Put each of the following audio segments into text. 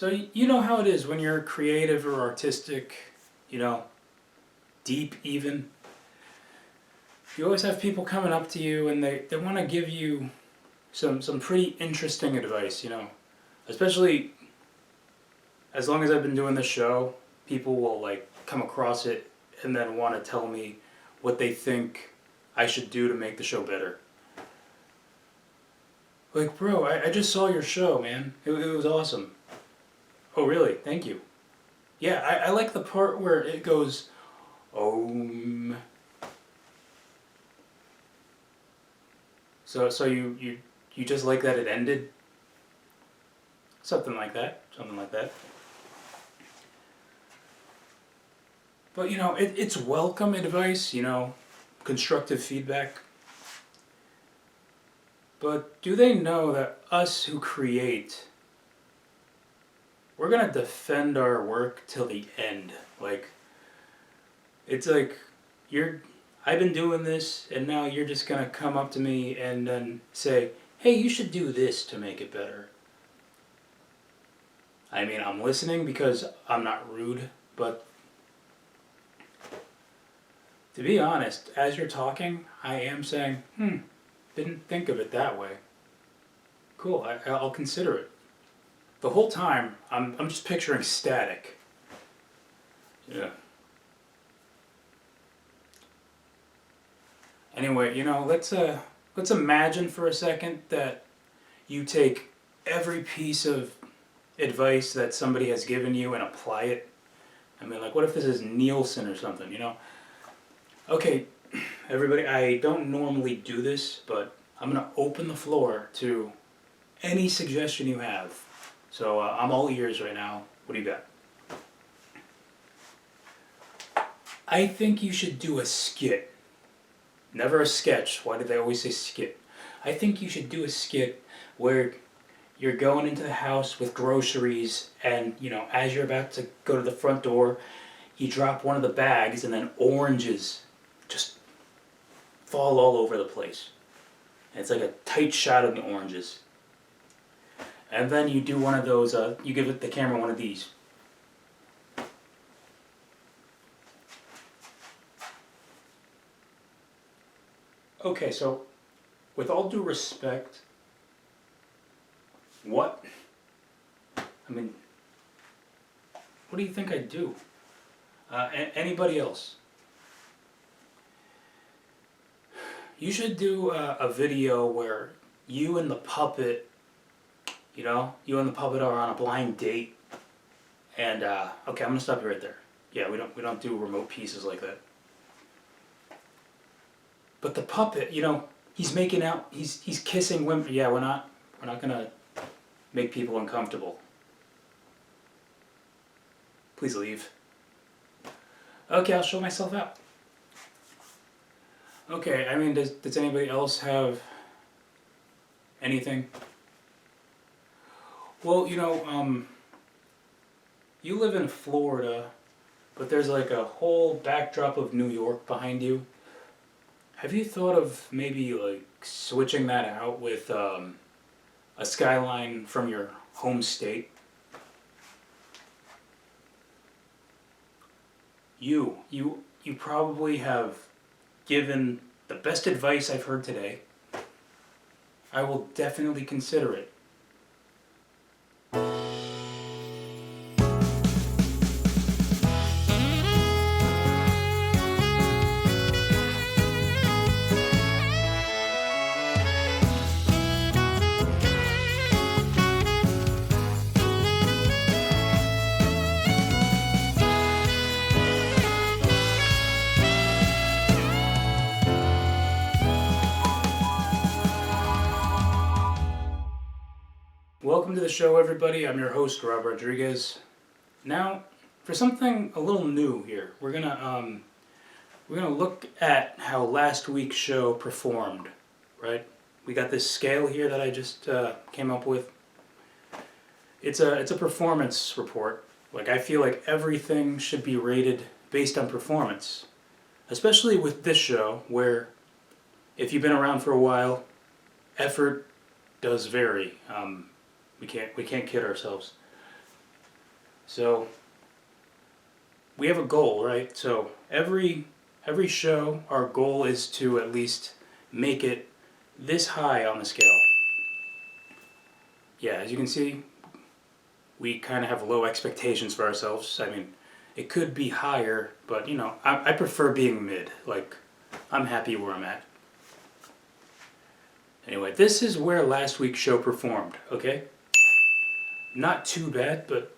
So you know how it is when you're creative or artistic, you know, deep even. You always have people coming up to you and they want to give you some pretty interesting advice, you know. Especially as long as I've been doing this show, people will like come across it and then want to tell me what they think I should do to make the show better. Like, bro, I just saw your show, man. It was awesome. Oh, really? Thank you. Yeah, I like the part where it goes, Om. So you just like that it ended? Something like that. Something like that. But you know, it's welcome advice, you know, constructive feedback. But do they know that us who create, we're gonna defend our work till the end. Like, it's like, you're, I've been doing this, and now you're just gonna come up to me and then say, hey, you should do this to make it better. I mean, I'm listening because I'm not rude, but to be honest, as you're talking, I am saying, didn't think of it that way. Cool, I'll consider it. The whole time, I'm just picturing static. Yeah. Anyway, you know, let's imagine for a second that you take every piece of advice that somebody has given you and apply it. I mean, like, what if this is Nielsen or something, you know? Okay, everybody, I don't normally do this, but I'm going to open the floor to any suggestion you have. So I'm all ears right now. What do you got? I think you should do a skit. Never a sketch. Why do they always say skit? I think you should do a skit where you're going into the house with groceries and, you know, as you're about to go to the front door, you drop one of the bags and then oranges just fall all over the place. And it's like a tight shot of the oranges. And then you do one of those, you give the camera one of these. Okay, so with all due respect, what? I mean, what do you think I'd do? Anybody else? You should do a video where you and the puppet, you know, you and the puppet are on a blind date. And okay, I'm gonna stop you right there. Yeah, we don't do remote pieces like that. But the puppet, you know, he's making out, he's kissing women. Yeah, we're not gonna make people uncomfortable. Please leave. Okay, I'll show myself out. Okay, I mean, does anybody else have anything? Well, you know, you live in Florida, but there's like a whole backdrop of New York behind you. Have you thought of maybe like switching that out with a skyline from your home state? You probably have given the best advice I've heard today. I will definitely consider it. Welcome to the show, everybody. I'm your host, Rob Rodriguez. Now, for something a little new here, we're gonna look at how last week's show performed. Right? We got this scale here that I just came up with. It's a performance report. Like, I feel like everything should be rated based on performance, especially with this show, where if you've been around for a while, effort does vary. We can't kid ourselves. So we have a goal, right? So every show, our goal is to at least make it this high on the scale. Yeah, as you can see, we kind of have low expectations for ourselves. I mean, it could be higher, but you know, I prefer being mid. Like, I'm happy where I'm at. Anyway, this is where last week's show performed, okay? Not too bad, but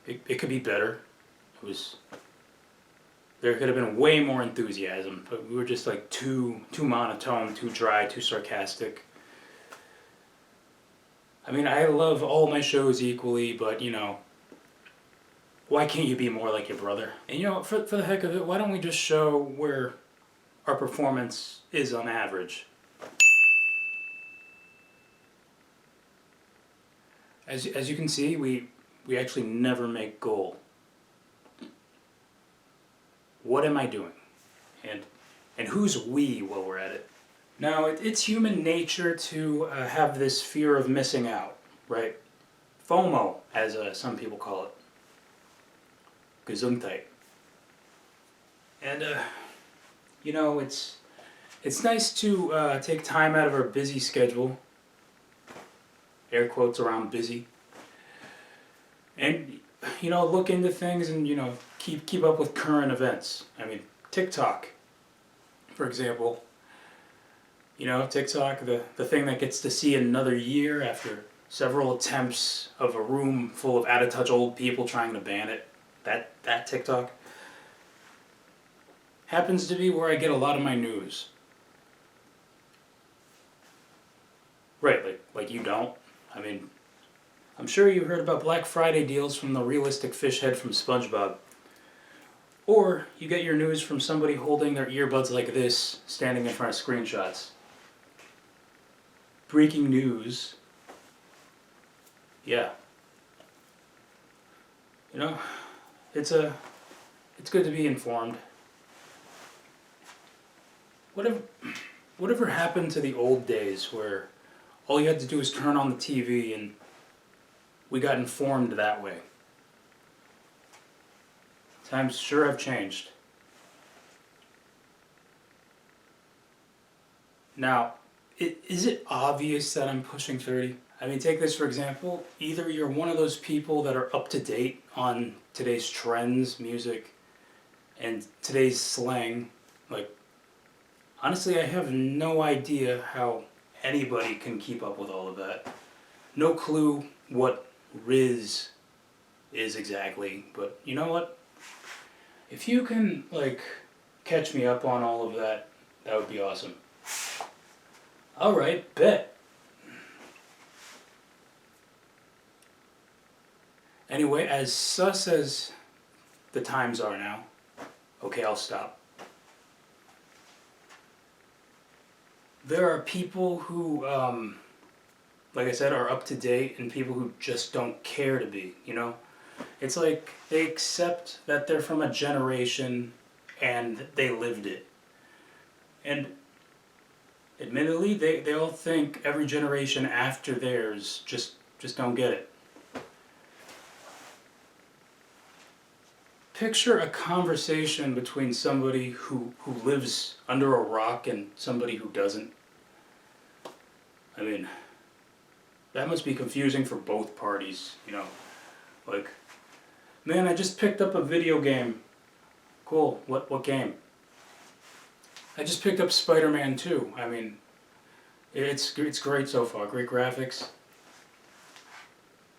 it could be better. It was, there could have been way more enthusiasm, but we were just like too monotone, too dry, too sarcastic. I mean, I love all my shows equally, but you know, why can't you be more like your brother? And you know, for the heck of it, why don't we just show where our performance is on average? As you can see, we actually never make goal. What am I doing? And who's we while we're at it? Now, it's human nature to have this fear of missing out, right? FOMO, as some people call it. Gesundheit. And, you know, it's nice to take time out of our busy schedule, air quotes around busy, and, you know, look into things and, you know, keep up with current events. I mean, TikTok, for example. You know, TikTok, the thing that gets to see another year after several attempts of a room full of out-of-touch old people trying to ban it. That TikTok happens to be where I get a lot of my news. Right, like you don't. I mean, I'm sure you heard about Black Friday deals from the realistic fish head from SpongeBob. Or you get your news from somebody holding their earbuds like this, standing in front of screenshots. Breaking news. Yeah. You know, it's good to be informed. Whatever happened to the old days where all you had to do was turn on the TV and we got informed that way? Times sure have changed. Now, is it obvious that I'm pushing 30? I mean, take this for example. Either you're one of those people that are up to date on today's trends, music, and today's slang. Like, honestly, I have no idea how anybody can keep up with all of that. No clue what Riz is exactly, but you know what? If you can, like, catch me up on all of that, that would be awesome. Alright, bet. Anyway, as sus as the times are now, okay, I'll stop. There are people who, like I said, are up to date and people who just don't care to be, you know? It's like they accept that they're from a generation and they lived it. And admittedly, they all think every generation after theirs just don't get it. Picture a conversation between somebody who lives under a rock and somebody who doesn't. I mean, that must be confusing for both parties, you know? Like, man, I just picked up a video game. Cool, what game? I just picked up Spider-Man 2. I mean, it's great so far, great graphics.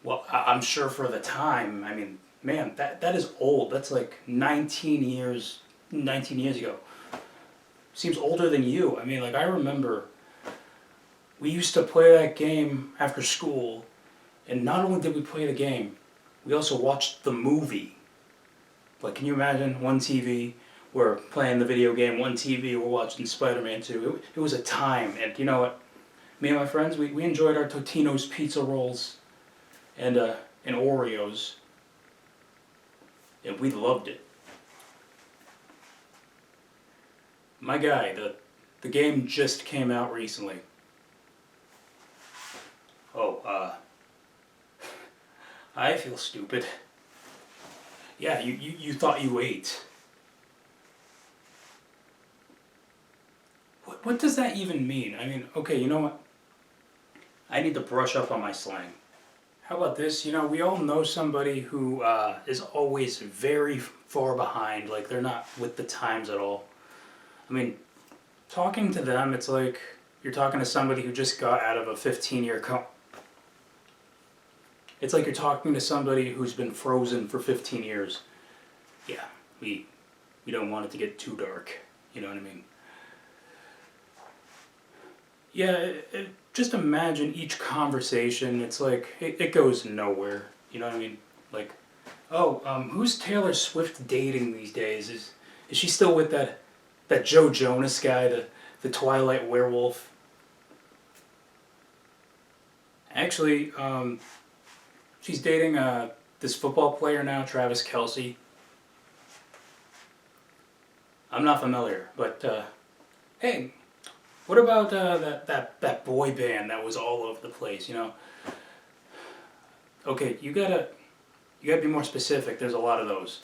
Well, I'm sure for the time, I mean, man, that is old. That's like 19 years ago. Seems older than you. I mean, like, I remember we used to play that game after school, and not only did we play the game, we also watched the movie. Like, can you imagine? One TV, we're playing the video game, one TV, we're watching Spider-Man 2. It was a time, and you know what? Me and my friends, we enjoyed our Totino's pizza rolls and Oreos, and we loved it. My guy, the game just came out recently. Oh, I feel stupid. Yeah, you thought you ate. What does that even mean? I mean, okay, you know what? I need to brush up on my slang. How about this? You know, we all know somebody who is always very far behind, like they're not with the times at all. I mean, talking to them, it's like you're talking to somebody who just got out of a 15-year It's like you're talking to somebody who's been frozen for 15 years. Yeah, we we don't want it to get too dark. You know what I mean? Yeah, just imagine each conversation. It's like it goes nowhere. You know what I mean? Like, oh, who's Taylor Swift dating these days? Is she still with that Joe Jonas guy, the Twilight werewolf? Actually, she's dating this football player now, Travis Kelce. I'm not familiar, but hey, what about that boy band that was all over the place? You know, okay, you gotta be more specific. There's a lot of those.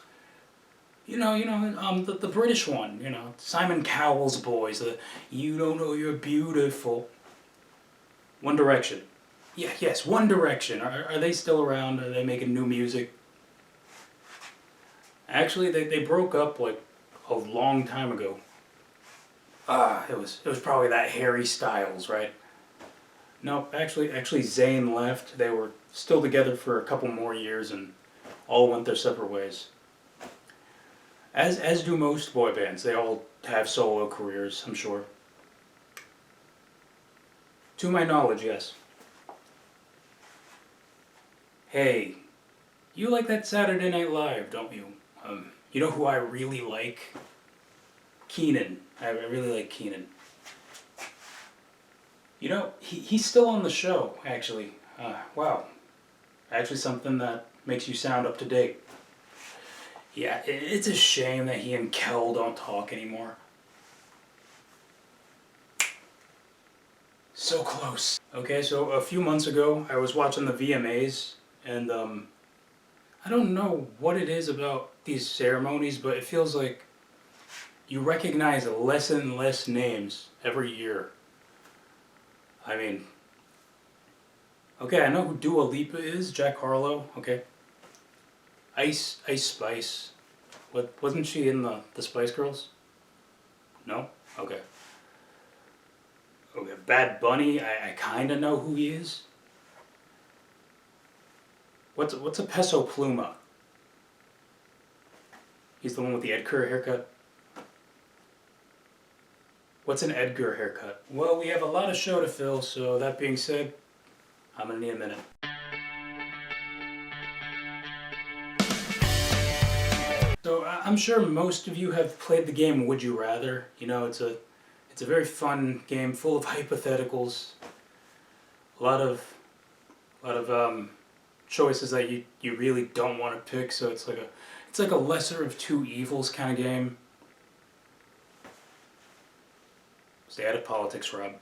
The British one. You know, Simon Cowell's boys. The You Don't Know You're Beautiful. One Direction. Yeah, yes, One Direction. Are they still around? Are they making new music? Actually, they broke up like a long time ago. It was probably that Harry Styles, right? No, actually Zayn left. They were still together for a couple more years and all went their separate ways. As do most boy bands. They all have solo careers, I'm sure. To my knowledge, yes. Hey, you like that Saturday Night Live, don't you? You know who I really like? Keenan. I really like Keenan. You know, he's still on the show, actually. Wow. Actually, something that makes you sound up to date. Yeah, it's a shame that he and Kel don't talk anymore. So close. Okay, so a few months ago, I was watching the VMAs, and I don't know what it is about these ceremonies, but it feels like you recognize less and less names every year. I mean, okay, I know who Dua Lipa is, Jack Harlow, okay. Ice Spice. Wasn't she in the Spice Girls? No? Okay. Okay, Bad Bunny, I kinda know who he is. What's a Peso Pluma? He's the one with the Edgar haircut. What's an Edgar haircut? Well, we have a lot of show to fill, so that being said, I'm gonna need a minute. So I'm sure most of you have played the game Would You Rather. You know, it's a very fun game full of hypotheticals. A lot of choices that you really don't want to pick. So it's like a lesser of two evils kind of game. Stay out of politics, Rob.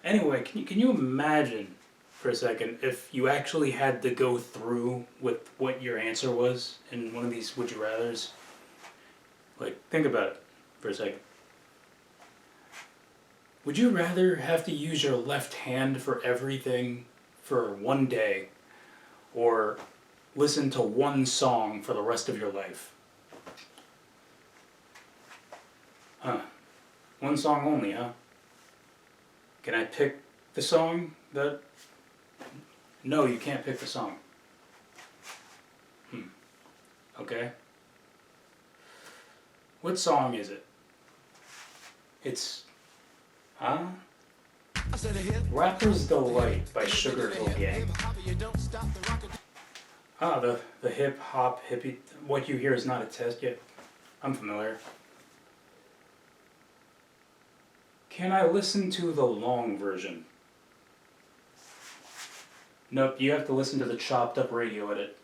Anyway, can you imagine for a second if you actually had to go through with what your answer was in one of these Would You Rather's? Like, think about it for a second. Would you rather have to use your left hand for everything for one day or listen to one song for the rest of your life? Huh. One song only, huh? Can I pick the song that... No, you can't pick the song. Okay. What song is it? It's... Huh? Rapper's Delight by Sugar Hill Gang. The hip hop hippie... What you hear is not a test yet. I'm familiar. Can I listen to the long version? Nope, you have to listen to the chopped up radio edit.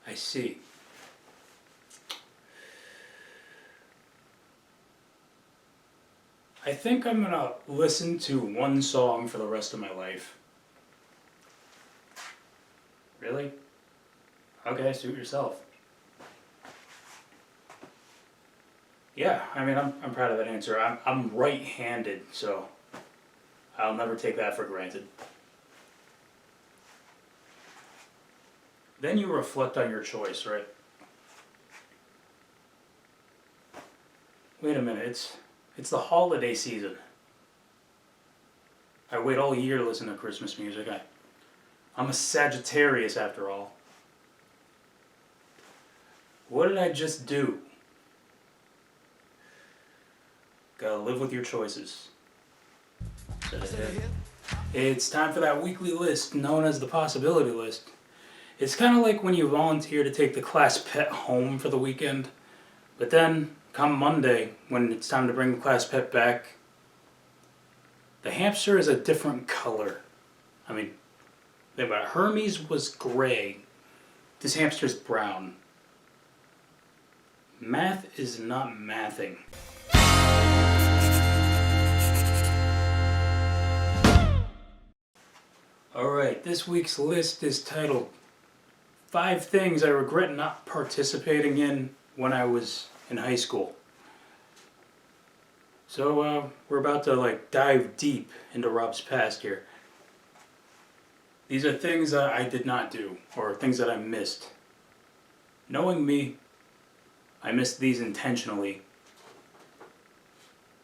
I see. I think I'm gonna listen to one song for the rest of my life. Really? Okay, suit yourself. Yeah, I mean, I'm proud of that answer. I'm right-handed, so I'll never take that for granted. Then you reflect on your choice, right? Wait a minute, it's the holiday season. I wait all year to listen to Christmas music. I'm a Sagittarius after all. What did I just do? Gotta live with your choices. It's time for that weekly list known as the possibility list. It's kind of like when you volunteer to take the class pet home for the weekend, but then come Monday, when it's time to bring the class pet back, the hamster is a different color. I mean, Hermes was gray. This hamster's brown. Math is not mathing. Alright, this week's list is titled 5 Things I Regret Not Participating in When I Was in High School. So, we're about to dive deep into Rob's past here. These are things that I did not do, or things that I missed. Knowing me, I missed these intentionally.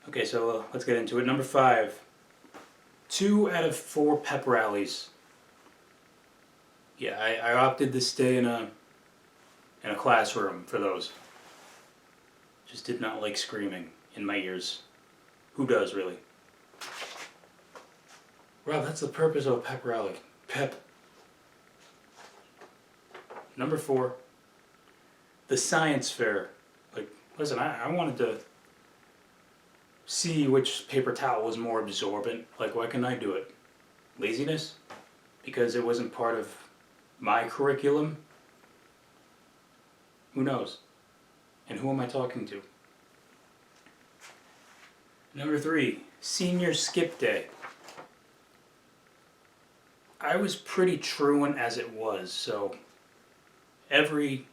Okay, so let's get into it. Number 5. 2 out of 4 pep rallies. Yeah, I opted to stay in a classroom for those. Just did not like screaming in my ears. Who does, really? Rob, that's the purpose of a pep rally. Pep. Number 4. The science fair. Listen, I wanted to see which paper towel was more absorbent. Why couldn't I do it? Laziness? Because it wasn't part of my curriculum? Who knows? And who am I talking to? Number 3, senior skip day. I was pretty truant as it was, so every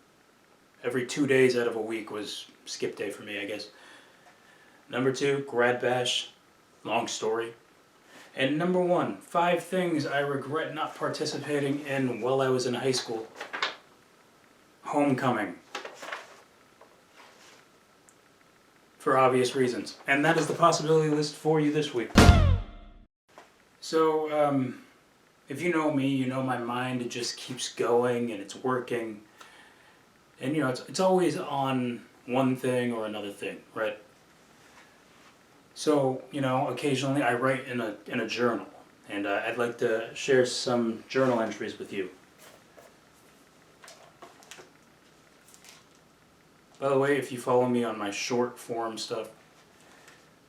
2 days out of a week was skip day for me, I guess. Number 2, grad bash. Long story. And number 1, 5 things I regret not participating in while I was in high school. Homecoming. For obvious reasons. And that is the possibility list for you this week. So, if you know me, you know my mind, it just keeps going and it's working. And it's always on one thing or another thing, right? So, occasionally I write in a journal, and I'd like to share some journal entries with you. By the way, if you follow me on my short form stuff,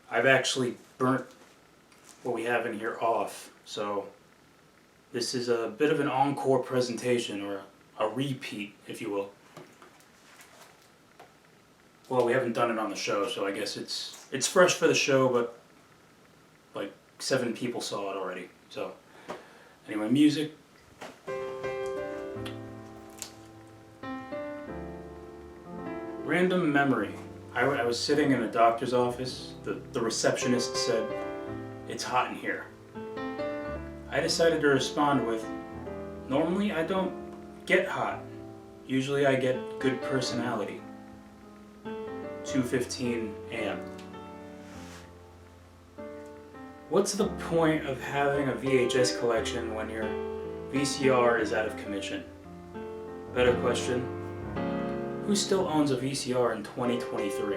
I've actually burnt what we have in here off. So this is a bit of an encore presentation, or a repeat, if you will. Well, we haven't done it on the show, so I guess it's fresh for the show, but 7 people saw it already. So anyway, music. Random memory. I was sitting in a doctor's office. The receptionist said, "It's hot in here." I decided to respond with, "Normally I don't get hot. Usually I get good personality." 2:15 a.m. What's the point of having a VHS collection when your VCR is out of commission? Better question. Who still owns a VCR in 2023?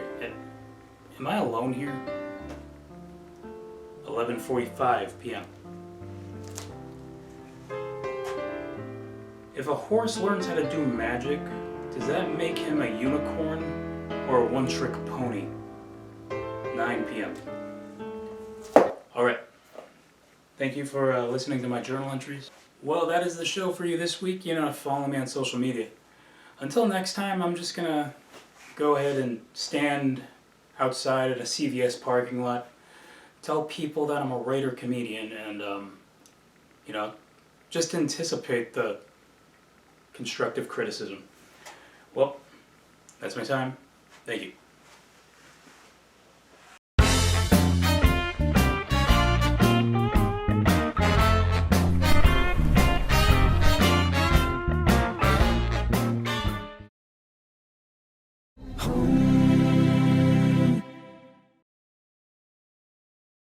Am I alone here? 11:45 p.m. If a horse learns how to do magic, does that make him a unicorn or a one-trick pony? 9 p.m. Alright. Thank you for listening to my journal entries. Well, that is the show for you this week. Follow me on social media. Until next time, I'm just gonna go ahead and stand outside at a CVS parking lot, tell people that I'm a writer comedian, and just anticipate the constructive criticism. Well, that's my time. Thank you.